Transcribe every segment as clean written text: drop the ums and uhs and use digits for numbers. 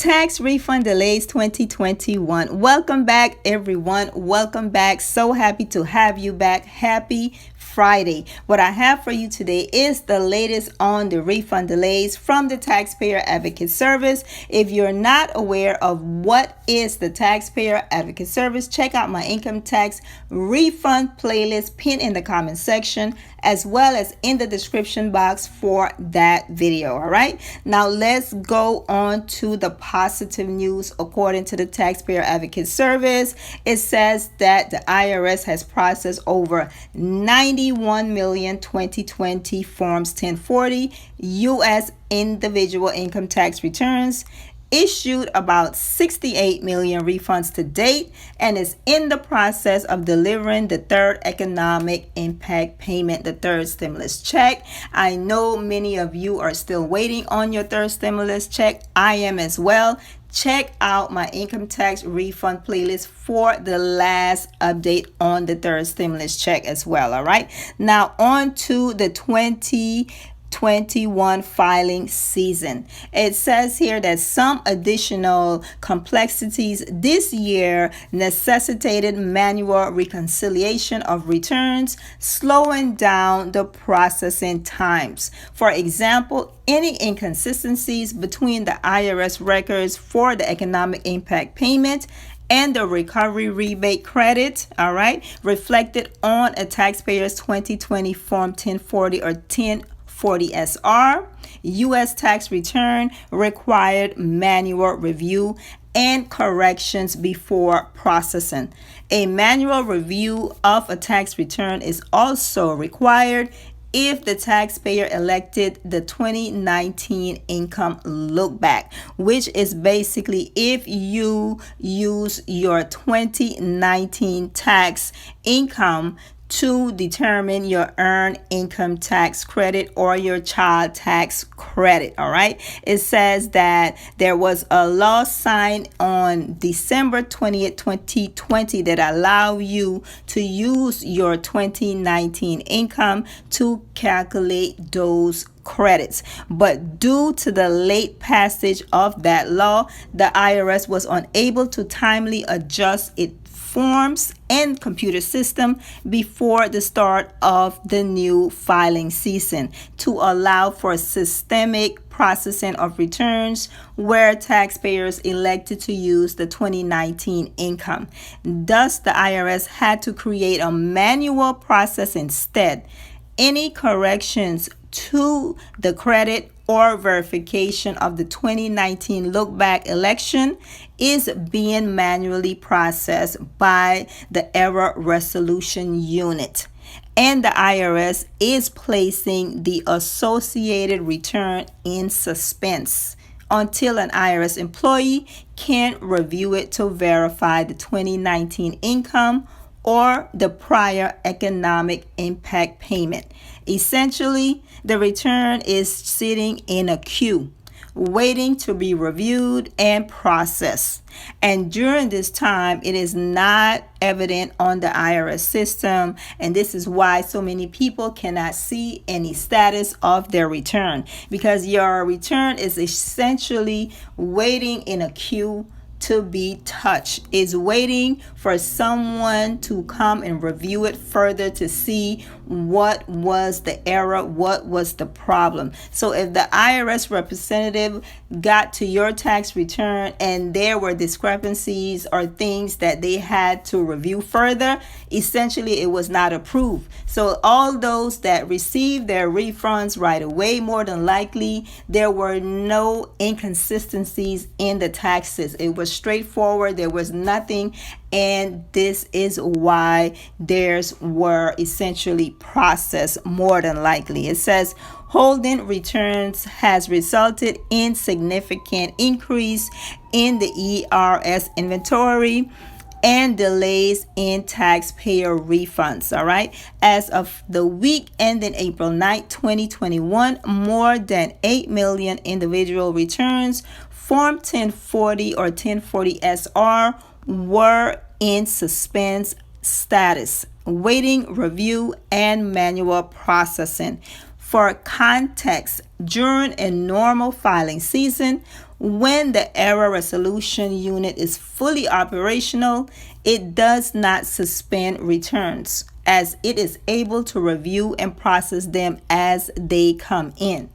Tax refund delays 2021. Welcome back, everyone. Welcome back. So happy to have you back. Happy Friday. What I have for you today is the latest on the refund delays from the Taxpayer Advocate Service. If you're not aware of what is the Taxpayer Advocate Service, check out my income tax refund playlist pinned in the comment section, as well as in the description box for that video. All right, now let's go on to the positive news. According to the Taxpayer Advocate Service, it says that the IRS has processed over 91 million 2020 Forms 1040 U.S. individual income tax returns, issued about 68 million refunds to date, and is in the process of delivering the third economic impact payment, the third stimulus check. I know many of you are still waiting on your third stimulus check. I am as well. Check out my income tax refund playlist for the last update on the third stimulus check as well. All right, now on to the 2021 filing season. It says here that some additional complexities this year necessitated manual reconciliation of returns, slowing down the processing times. For example, any inconsistencies between the IRS records for the economic impact payment and the recovery rebate credit, all right, reflected on a taxpayer's 2020 Form 1040 or 1040 SR U.S. tax return required manual review and corrections before processing. A manual review of a tax return is also required if the taxpayer elected the 2019 income look back, which is basically if you use your 2019 tax income to determine your earned income tax credit or your child tax credit. All right, it says that there was a law signed on December 20th, 2020 that allow you to use your 2019 income to calculate those credits. But due to the late passage of that law, the IRS was unable to timely adjust its forms and computer system before the start of the new filing season to allow for systemic processing of returns where taxpayers elected to use the 2019 income. Thus, the IRS had to create a manual process instead. Any corrections to the credit or verification of the 2019 look back election is being manually processed by the error resolution unit, and the IRS is placing the associated return in suspense until an IRS employee can review it to verify the 2019 income or the prior economic impact payment. Essentially, the return is sitting in a queue, waiting to be reviewed and processed. And during this time, it is not evident on the IRS system, and this is why so many people cannot see any status of their return, because your return is essentially waiting in a queue to be touched. Is waiting for someone to come and review it further to see what was the error, what was the problem. So if the IRS representative got to your tax return and there were discrepancies or things that they had to review further, essentially it was not approved. So all those that received their refunds right away, more than likely there were no inconsistencies in the taxes. It was straightforward. There was nothing, and this is why theirs were essentially processed more than likely. It says holding returns has resulted in significant increase in the ERS inventory and delays in taxpayer refunds. All right, as of the week ending April 9, 2021, more than 8 million individual returns Form 1040 or 1040 SR were in suspense status, waiting review and manual processing. For context, during a normal filing season, When the error resolution unit is fully operational, it does not suspend returns, as it is able to review and process them as they come in.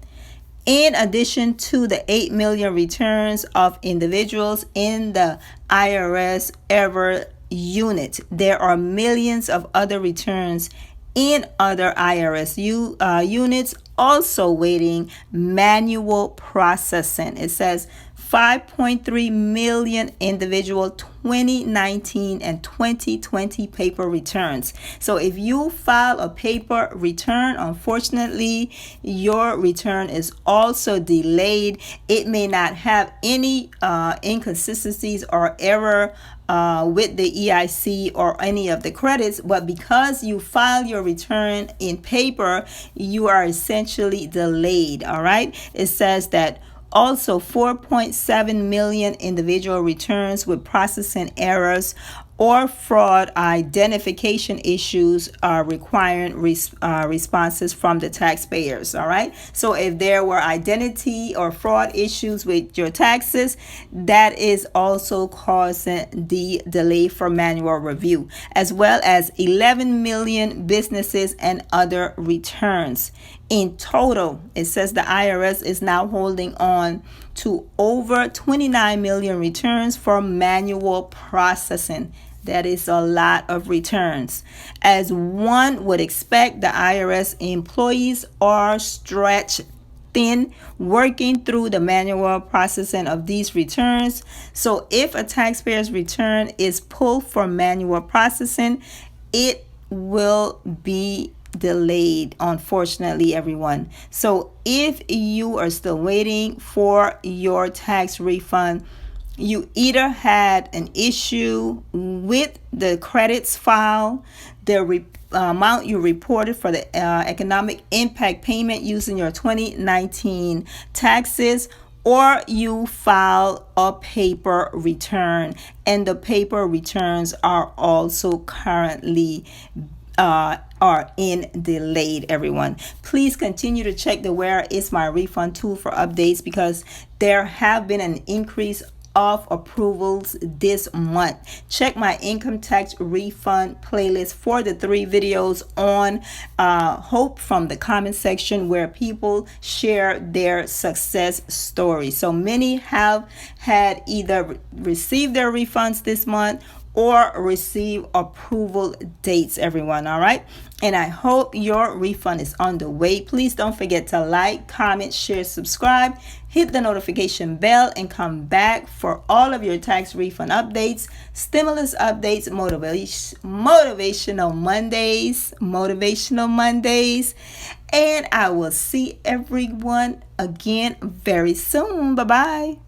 In addition to the 8 million returns of individuals in the IRS error unit, there are millions of other returns in other IRS units also waiting manual processing. It says 5.3 million individual 2019 and 2020 paper returns. So if you file a paper return, unfortunately, your return is also delayed. It may not have any inconsistencies or error with the EIC or any of the credits, but because you file your return in paper, you are essentially delayed. All right. It says that also 4.7 million individual returns with processing errors or fraud identification issues are requiring responses from the taxpayers. All right. So if there were identity or fraud issues with your taxes, that is also causing the delay for manual review, as well as 11 million businesses and other returns. In total, it says the IRS is now holding on to over 29 million returns for manual processing. That is a lot of returns. As one would expect, the IRS employees are stretched thin working through the manual processing of these returns. So if a taxpayer's return is pulled for manual processing, it will be delayed, unfortunately, everyone. So if you are still waiting for your tax refund, you either had an issue with the credits file, the amount you reported for the economic impact payment using your 2019 taxes, or you file a paper return, and the paper returns are also currently are in delayed, everyone. Please continue to check the Where Is My Refund tool for updates, because there have been an increase of approvals this month. Check my income tax refund playlist for the 3 videos on hope from the comment section, where people share their success stories. So many have had either received their refunds this month or receive approval dates, everyone. All right. And I hope your refund is on the way. Please don't forget to like, comment, share, subscribe, hit the notification bell, and come back for all of your tax refund updates, stimulus updates, motivational Mondays. And I will see everyone again very soon. Bye-bye.